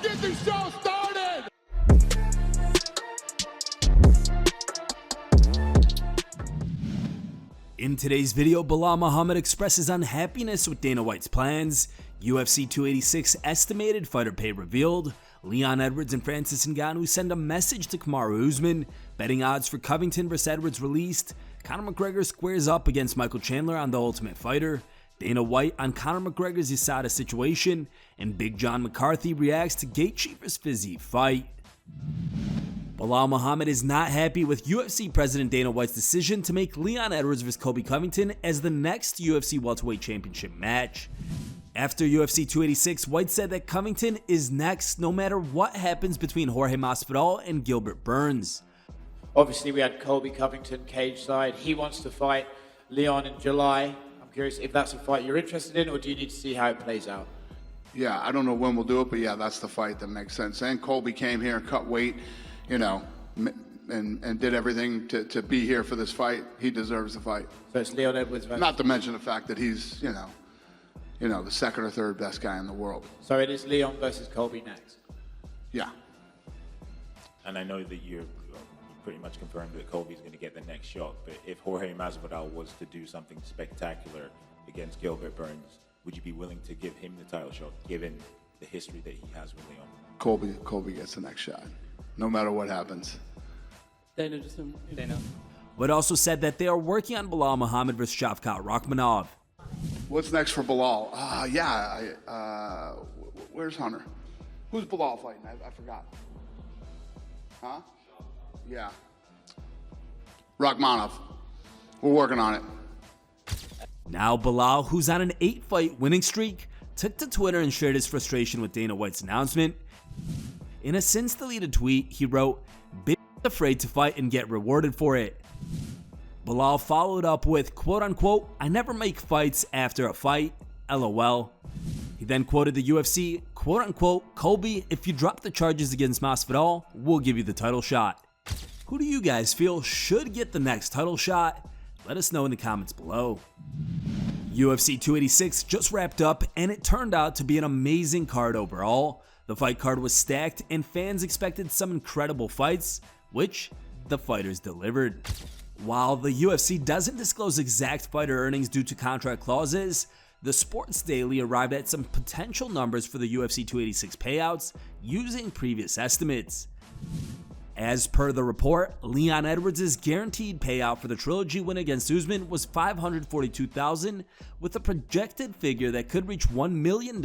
get this show started! In today's video, Belal Muhammad expresses unhappiness with Dana White's plans, UFC 286 estimated fighter pay revealed, Leon Edwards and Francis Ngannou send a message to Kamaru Usman, betting odds for Covington vs. Edwards released, Conor McGregor squares up against Michael Chandler on The Ultimate Fighter, Dana White on Conor McGregor's USADA situation, and Big John McCarthy reacts to Gaethje vs. Fiziev fight. Belal Muhammad is not happy with UFC President Dana White's decision to make Leon Edwards vs. Colby Covington as the next UFC welterweight championship match. After UFC 286, White said that Covington is next no matter what happens between Jorge Masvidal and Gilbert Burns. Obviously we had Colby Covington cage side. He wants to fight Leon in July. I'm curious if that's a fight you're interested in, or do you need to see how it plays out? Yeah, I don't know when we'll do it, but yeah, that's the fight that makes sense. And Colby came here and cut weight, you know, and did everything to be here for this fight. He deserves the fight. So it's Leon Edwards versus... Not to mention the fact that he's, you know, the second or third best guy in the world. So it is Leon versus Colby next? Yeah. And I know that you're pretty much confirmed that Colby's going to get the next shot, but if Jorge Masvidal was to do something spectacular against Gilbert Burns, would you be willing to give him the title shot, given the history that he has with Leon? Colby gets the next shot, no matter what happens. Dana. White also said that they are working on Belal Muhammad vs. Shavkat Rakhmonov. What's next for Belal? Where's Hunter? Who's Belal fighting? I forgot. Huh? Yeah. Rakhmonov. We're working on it. Now Belal, who's on an 8-fight winning streak, took to Twitter and shared his frustration with Dana White's announcement. In a since-deleted tweet, he wrote, "Big afraid to fight and get rewarded for it." Belal followed up with, quote-unquote, "I never make fights after a fight, LOL." He then quoted the UFC, quote-unquote, "Colby, if you drop the charges against Masvidal, we'll give you the title shot." Who do you guys feel should get the next title shot? Let us know in the comments below. UFC 286 just wrapped up, and it turned out to be an amazing card overall. The fight card was stacked, and fans expected some incredible fights, which the fighters delivered. While the UFC doesn't disclose exact fighter earnings due to contract clauses, the Sports Daily arrived at some potential numbers for the UFC 286 payouts using previous estimates. As per the report, Leon Edwards' guaranteed payout for the trilogy win against Usman was $542,000, with a projected figure that could reach $1 million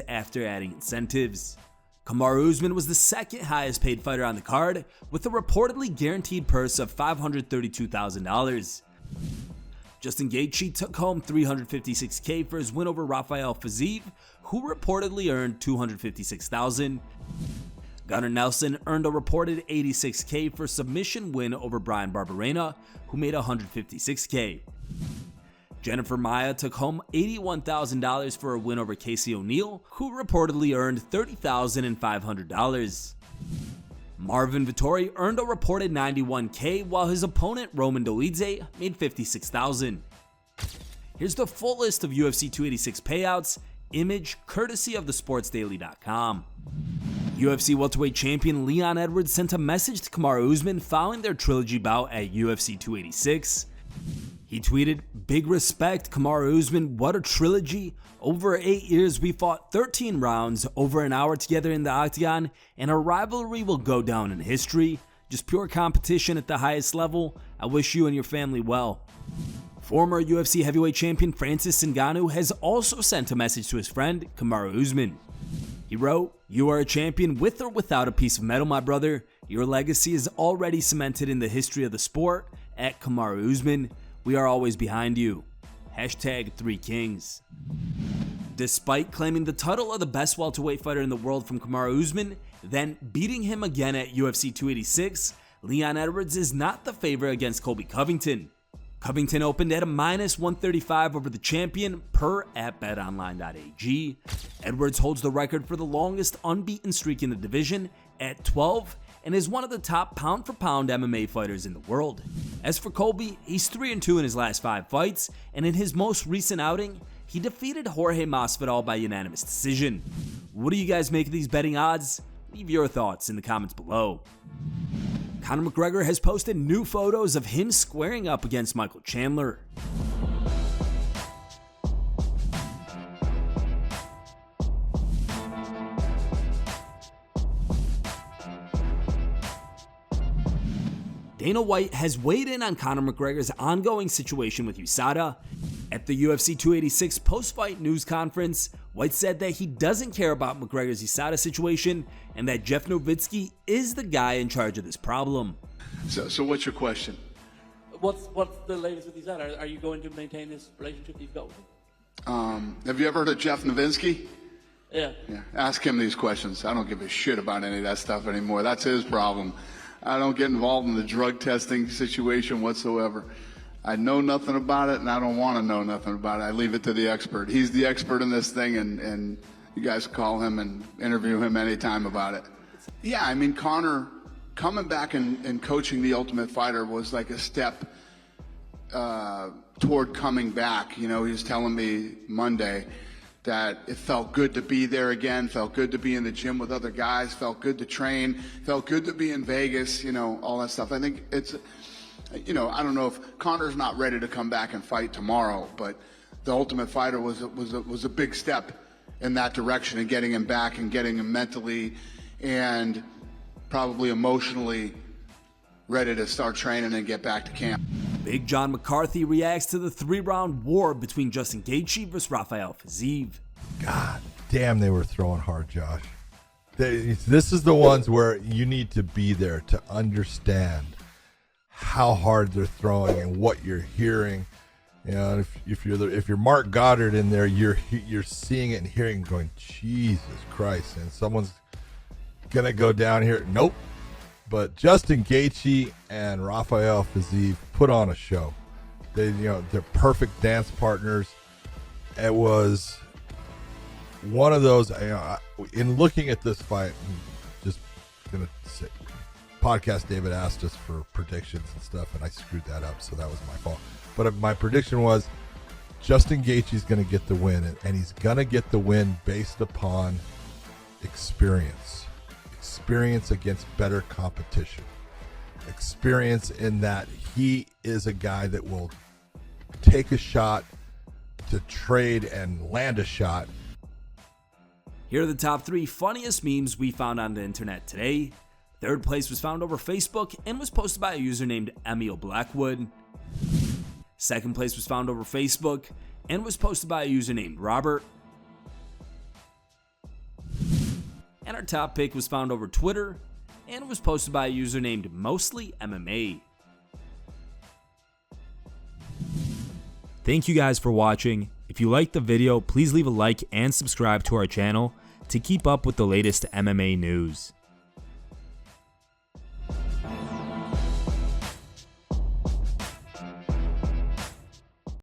after adding incentives. Kamaru Usman was the second highest paid fighter on the card, with a reportedly guaranteed purse of $532,000. Justin Gaethje took home $356K for his win over Rafael Fiziev, who reportedly earned $256,000. Gunnar Nelson earned a reported $86K for a submission win over Brian Barberena, who made $156K. Jennifer Maia took home $81,000 for a win over Casey O'Neill, who reportedly earned $30,500. Marvin Vettori earned a reported $91K, while his opponent Roman Dolidze made $56,000. Here's the full list of UFC 286 payouts, image courtesy of thesportsdaily.com. UFC welterweight champion Leon Edwards sent a message to Kamaru Usman following their trilogy bout at UFC 286. He tweeted, "Big respect, Kamaru Usman, what a trilogy. Over 8 years we fought 13 rounds, over an hour together in the octagon, and our rivalry will go down in history. Just pure competition at the highest level. I wish you and your family well." Former UFC heavyweight champion Francis Ngannou has also sent a message to his friend Kamaru Usman. He wrote, "You are a champion with or without a piece of metal, my brother. Your legacy is already cemented in the history of the sport. At Kamaru Usman, we are always behind you. #3Kings. Despite claiming the title of the best welterweight fighter in the world from Kamaru Usman, then beating him again at UFC 286, Leon Edwards is not the favorite against Colby Covington. Covington opened at a -135 over the champion per at betonline.ag. Edwards holds the record for the longest unbeaten streak in the division at 12 and is one of the top pound-for-pound MMA fighters in the world. As for Colby, he's 3-2 in his last 5 fights, and in his most recent outing, he defeated Jorge Masvidal by unanimous decision. What do you guys make of these betting odds? Leave your thoughts in the comments below. Conor McGregor has posted new photos of him squaring up against Michael Chandler. Dana White has weighed in on Conor McGregor's ongoing situation with USADA. At the UFC 286 post-fight news conference, White said that he doesn't care about McGregor's USADA situation and that Jeff Nowitzki is the guy in charge of this problem. So what's your question? What's the latest with USADA? Are you going to maintain this relationship you've got with him? Have you ever heard of Jeff Nowitzki? Yeah. Ask him these questions. I don't give a shit about any of that stuff anymore. That's his problem. I don't get involved in the drug testing situation whatsoever. I know nothing about it, and I don't want to know nothing about it. I leave it to the expert. He's the expert in this thing, and you guys call him and interview him anytime about it. Yeah, I mean, Conor coming back and coaching The Ultimate Fighter was like a step toward coming back. You know, he was telling me Monday that it felt good to be there again, felt good to be in the gym with other guys, felt good to train, felt good to be in Vegas, you know, all that stuff. I think it's, you know, I don't know if Conor's not ready to come back and fight tomorrow, but The Ultimate Fighter was a big step in that direction and getting him back and getting him mentally and probably emotionally ready to start training and get back to camp. Big John McCarthy reacts to the 3-round war between Justin Gaethje versus Rafael Fiziev. God damn, they were throwing hard, Josh. This is the ones where you need to be there to understand how hard they're throwing and what you're hearing. You know, if you're Mark Goddard in there, you're seeing it and hearing, going, Jesus Christ, and someone's gonna go down here. Nope. But Justin Gaethje and Rafael Fiziev put on a show. They're perfect dance partners. It was one of those. In looking at this fight, I'm just gonna say, podcast David asked us for predictions and stuff, and I screwed that up, so that was my fault. But my prediction was Justin Gaethje's going to get the win, and he's going to get the win based upon experience against better competition, experience in that he is a guy that will take a shot to trade and land a shot. Here are the top 3 funniest memes we found on the internet today. Third place was found over Facebook and was posted by a user named Emil Blackwood. Second place was found over Facebook and was posted by a user named Robert. And our top pick was found over Twitter and was posted by a user named Mostly MMA. Thank you guys for watching. If you liked the video, please leave a like and subscribe to our channel to keep up with the latest MMA news.